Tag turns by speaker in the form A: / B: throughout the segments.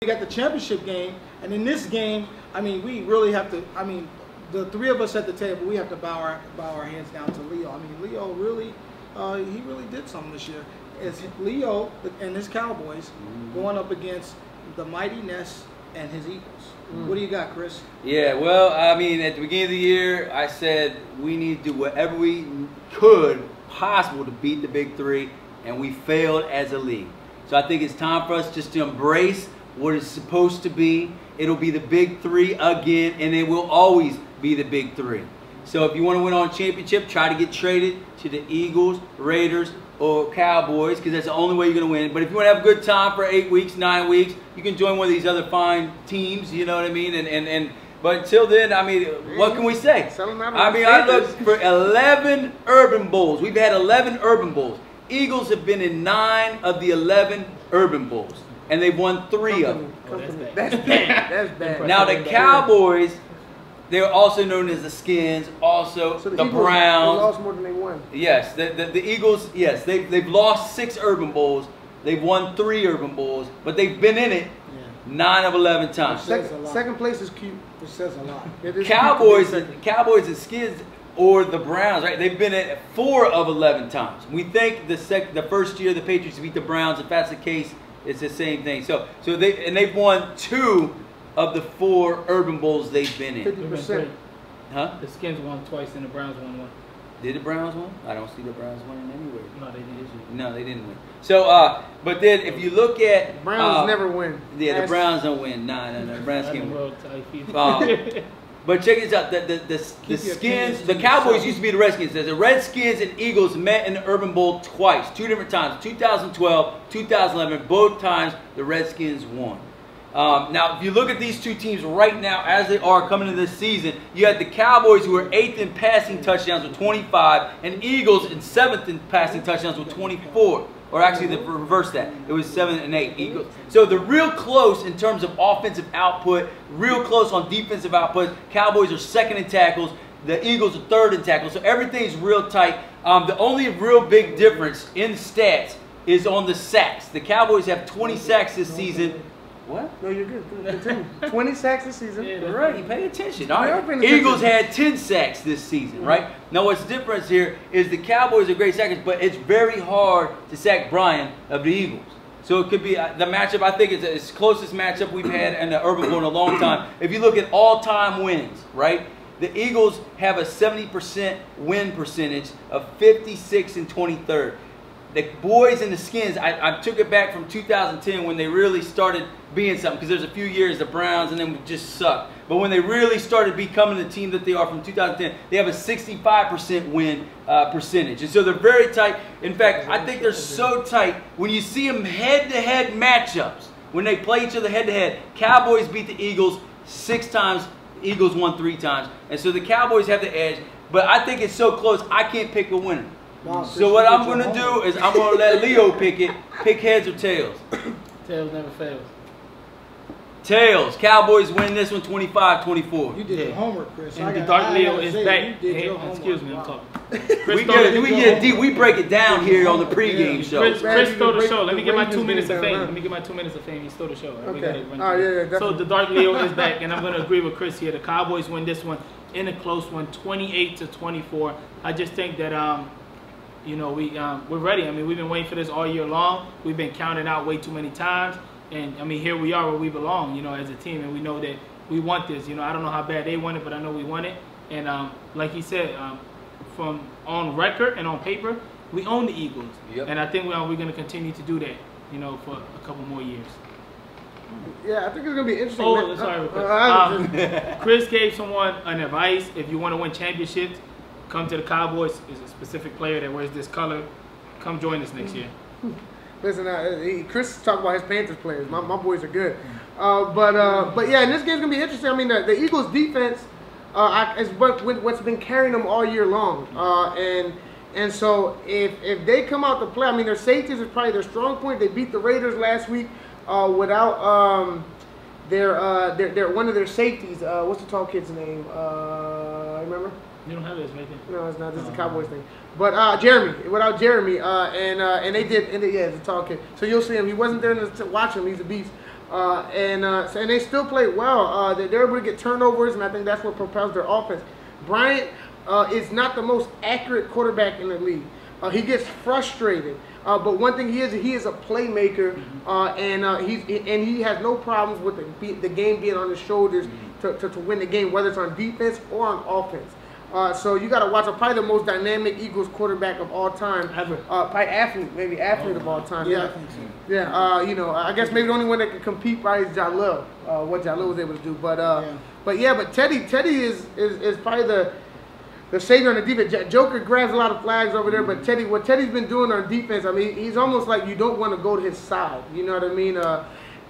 A: We got the championship game, and in this game, I mean, we really have to. I mean, the three of us at the table, we have to bow our heads down to Leo. I mean, Leo really, he really did something this year. It's Leo and his Cowboys going up against the mighty Ness and his Eagles. What do you got, Chris?
B: Yeah, well, I mean, at the beginning of the year, I said we need to do whatever we could possible to beat the big three, and we failed as a league. So I think it's time for us just to embrace what it's supposed to be. It'll be the big three again, and it will always be the big three. So if you want to win on a championship, try to get traded to the Eagles, Raiders, or Cowboys, because that's the only way you're going to win. But if you want to have a good time for 8 weeks, 9 weeks, you can join one of these other fine teams, you know what I mean? But until then, I mean, what can we say? I mean, I looked for 11 Urban Bowls. We've had 11 Urban Bowls. Eagles have been in 9 of the 11 Urban Bowls, and they've won 3 of them.
C: That's bad. That's bad.
B: Now the Cowboys, they're also known as the Skins, also
C: so
B: the
C: Eagles,
B: Browns.
C: They lost more than they won.
B: Yes, the Eagles, yes, they've lost 6 Urban Bowls. They've won 3 Urban Bowls, but they've been in it 9 of 11 times.
C: Second place is cute.
A: It says a lot.
B: Cowboys and Skins or the Browns, right? They've been in it 4 of 11 times. We think the first year the Patriots beat the Browns. If that's the case, it's the same thing. So they've won 2 of the 4 Urban Bowls they've been in.
C: 50%.
D: Huh? The Skins won twice and the Browns won 1.
B: Did the Browns win? I don't see the Browns winning anywhere.
D: No, they didn't.
B: No, they didn't win. So, but then if you look at
C: Browns never win.
B: Yeah, the Browns don't win. No, the Browns can't win. But check this out: the Skins, the Cowboys used to be the Redskins. The Redskins and Eagles met in the Urban Bowl twice, 2 different times, 2012, 2011. Both times the Redskins won. Now, if you look at these 2 teams right now as they are coming into this season, you had the Cowboys who are 8th in passing touchdowns with 25, and Eagles in 7th in passing touchdowns with 24. Or actually, the reverse that. It was 7 and 8 Eagles. So they're real close in terms of offensive output, real close on defensive output. Cowboys are 2nd in tackles. The Eagles are 3rd in tackles. So everything's real tight. The only real big difference in stats is on the sacks. The Cowboys have 20 sacks this season. What?
C: No, you're good. Continue. 20 sacks this season.
B: Yeah, right. You pay attention. All right. Eagles had 10 sacks this season, right? Now, what's different here is the Cowboys are great sackers, but it's very hard to sack Brian of the Eagles. So it could be the matchup. I think it's the closest matchup we've had in the Urban Bowl in a long time. If you look at all-time wins, right? The Eagles have a 70% win percentage of 56 and 23rd. The boys and the Skins, I took it back from 2010 when they really started being something, because there's a few years the Browns and then we just sucked. But when they really started becoming the team that they are from 2010, they have a 65% win percentage. And so they're very tight. In fact, I think they're so tight when you see them head-to-head matchups, when they play each other head-to-head, Cowboys beat the Eagles 6 times, Eagles won 3 times. And so the Cowboys have the edge, but I think it's so close, I can't pick a winner. So what I'm going to do is I'm going to let Leo pick it. Pick heads or tails.
D: Tails never fails.
B: Tails. Cowboys win this one 25-24.
A: You did your homework, Chris.
D: And the Dark Leo is back. Excuse me, I'm talking.
B: We break it down here on the pregame show.
D: Chris stole the show. Let me get my 2 minutes of fame. Let me get my 2 minutes of fame. He stole the show.
C: Okay.
D: So the Dark Leo is back, and I'm going to agree with Chris here. The Cowboys win this one in a close one, 28-24. I just think that you know, we're ready. I mean, we've been waiting for this all year long. We've been counted out way too many times. And, I mean, here we are where we belong, you know, as a team. And we know that we want this. You know, I don't know how bad they want it, but I know we want it. And like he said, from on record and on paper, we own the Eagles. Yep. And I think we're going to continue to do that, you know, for a couple more years.
C: Yeah, I think it's going to be interesting.
D: Oh, sorry. Chris gave someone an advice. If you want to win championships, come to the Cowboys. Is a specific player that wears this color. Come join us next year.
C: Listen, Chris talked about his Panthers players. My boys are good. But yeah, and this game's going to be interesting. I mean, the Eagles' defense is what's been carrying them all year long. And so if they come out to play, I mean, their safeties is probably their strong point. They beat the Raiders last week without their one of their safeties. What's the tall kid's name? Remember?
D: You don't have this right there.
C: No, it's not. This is the Cowboys thing. But Jeremy, without Jeremy, and they did, yeah, it's a tall kid. So you'll see him. He wasn't there to watch him. He's a beast. And they still played well. They're able to get turnovers, and I think that's what propels their offense. Bryant is not the most accurate quarterback in the league. He gets frustrated. But one thing he is a playmaker, and he has no problems with the game being on his shoulders to win the game, whether it's on defense or on offense. So you got to watch. Probably the most dynamic Eagles quarterback of all time.
D: Ever.
C: Probably athlete of all time.
A: Yeah, I think so.
C: Yeah. I guess maybe the only one that can compete probably is Jalil. What Jalil was able to do. But Teddy is probably the savior on the defense. Joker grabs a lot of flags over there, but what Teddy's been doing on defense, I mean, he's almost like you don't want to go to his side. You know what I mean?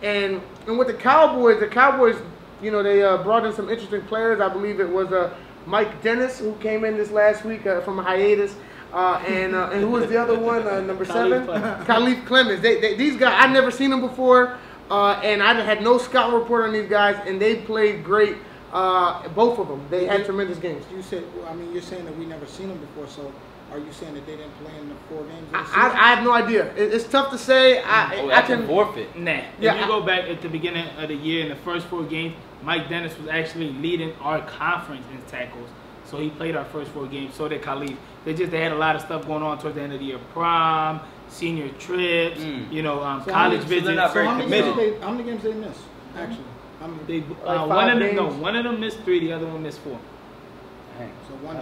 C: And with the Cowboys, they brought in some interesting players. I believe it was Mike Dennis, who came in this last week from a hiatus. And who was the other one? Number 7? Khalif Clemens. These guys, I've never seen them before, and I had no scout report on these guys, and they played great. Both of them. They had tremendous games.
A: You said, you're saying that we never seen them before, so are you saying that they didn't play in the 4 games?
C: I have no idea. It's tough to say.
B: I can forfeit.
D: Nah. If you go back at the beginning of the year in the first 4 games, Mike Dennis was actually leading our conference in tackles. So he played our first 4 games. So did Khalif. They had a lot of stuff going on towards the end of the year. Prom, senior trips, college visits.
B: They're not very committed.
A: How many games did they miss, actually?
D: One of them missed 3, the other one missed 4.
A: So one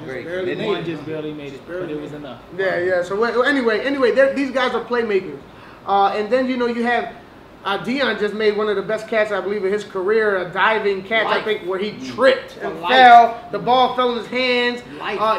A: just barely made it.
D: But it was enough.
C: Yeah. So anyway, these guys are playmakers. And then you have Dion just made one of the best catches, I believe, of his career, a diving catch, I think, where he tripped and fell. The ball fell in his hands.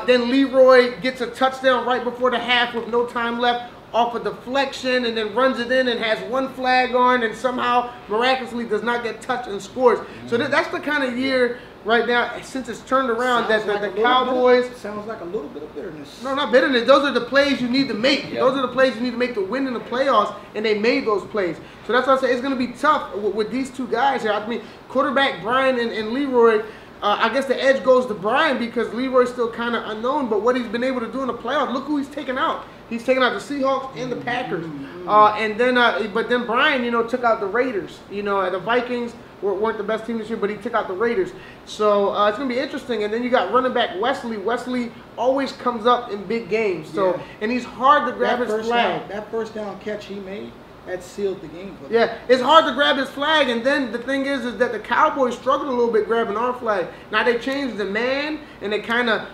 C: Then Leroy gets a touchdown right before the half with no time left off a deflection, and then runs it in and has 1 flag on, and somehow miraculously does not get touched and scores. So that's the kind of year right now, since it's turned around, that the Cowboys.
A: Sounds like a little bit of bitterness.
C: No, not bitterness. Those are the plays you need to make.
B: Yep.
C: Those are the plays you need to make to win in the playoffs, and they made those plays. So that's why I say it's going to be tough with these 2 guys here. I mean, quarterback Brian and Leroy. I guess the edge goes to Brian because Leroy's still kind of unknown, but what he's been able to do in the playoffs, look who he's taken out. He's taken out the Seahawks and the Packers. But then Brian, took out the Raiders. The Vikings weren't the best team this year, but he took out the Raiders. So it's going to be interesting. And then you got running back Wesley. Wesley always comes up in big games. So and he's hard to grab his flag.
A: That first down catch he made, that sealed the game for them.
C: Yeah, it's hard to grab his flag, and then the thing is that the Cowboys struggled a little bit grabbing our flag. Now they changed the man, and they kind of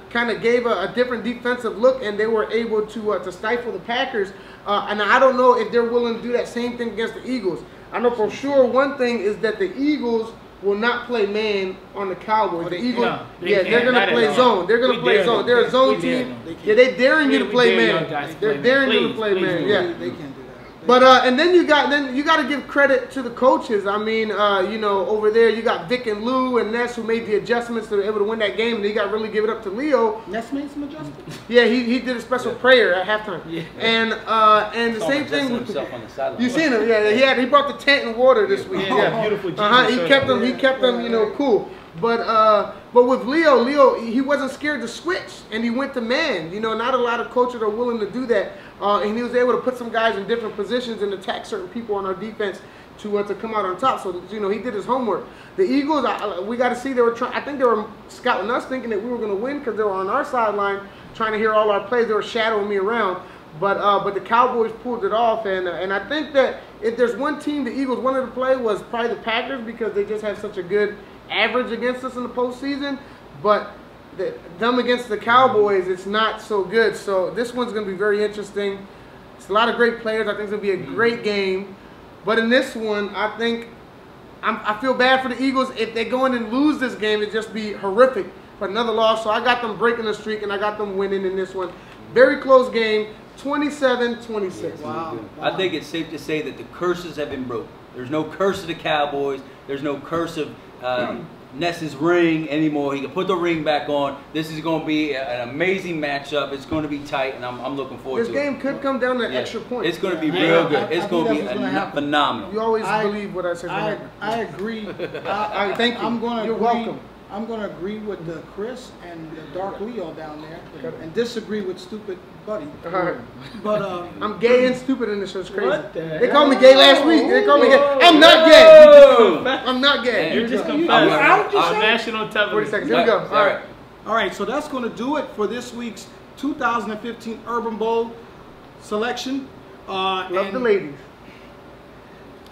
C: gave a different defensive look, and they were able to stifle the Packers. And I don't know if they're willing to do that same thing against the Eagles. I know for sure one thing is that the Eagles will not play man on the Cowboys. The Eagles, they're going to play zone. They're going to play zone. They're a zone team. They're daring you to play man. They're daring you to play man. Yeah,
A: they can't do that.
C: But and then you got to give credit to the coaches. I mean, over there you got Vic and Lou and Ness who made the adjustments to be able to win that game, and you got to really give it up to Leo.
A: Ness made some adjustments.
C: Yeah, he did a special prayer at halftime. Yeah. And the same thing.
B: Himself on the sideline.
C: You seen him? Yeah, he brought the tent and water this week.
D: Yeah, beautiful.
C: He kept them, cool. But with Leo, he wasn't scared to switch, and he went to man. Not a lot of coaches are willing to do that. And he was able to put some guys in different positions and attack certain people on our defense to come out on top. So he did his homework. The Eagles, we got to see they were trying. I think they were scouting us, thinking that we were going to win because they were on our sideline trying to hear all our plays. They were shadowing me around. But the Cowboys pulled it off, and I think that if there's one team the Eagles wanted to play was probably the Packers because they just have such a good average against us in the postseason. But them against the Cowboys, it's not so good. So this one's going to be very interesting. It's a lot of great players. I think it's going to be a great game. But in this one, I think I feel bad for the Eagles. If they go in and lose this game, it'd just be horrific for another loss. So I got them breaking the streak, and I got them winning in this one. Very close game, 27-26.
A: Wow.
B: I think it's safe to say that the curses have been broken. There's no curse of the Cowboys. There's no curse of Ness's ring anymore. He can put the ring back on. This is going to be an amazing matchup. It's going to be tight, and I'm looking forward to it.
C: This game could come down to extra points.
B: It's going to be real good. It's going to be phenomenal.
C: You always believe what I said.
A: I agree.
C: Thank you.
A: I'm going to
C: You're
A: agree.
C: welcome.
A: I'm going to agree with the Chris and the Dark Leo down there, and disagree with Stupid Buddy.
C: All right.
A: But
C: I'm gay and stupid in this show. It's crazy.
D: What the
C: They
D: hell?
C: called me gay last week. They called me gay. I'm not gay. I'm not gay.
D: You just
A: You
D: confessed
A: out, you
D: on
A: say?
D: national
C: 40
D: television.
C: seconds. Here we go.
B: All right.
A: all right, so that's going to do it for this week's 2015 Urban Bowl selection.
C: Love the ladies.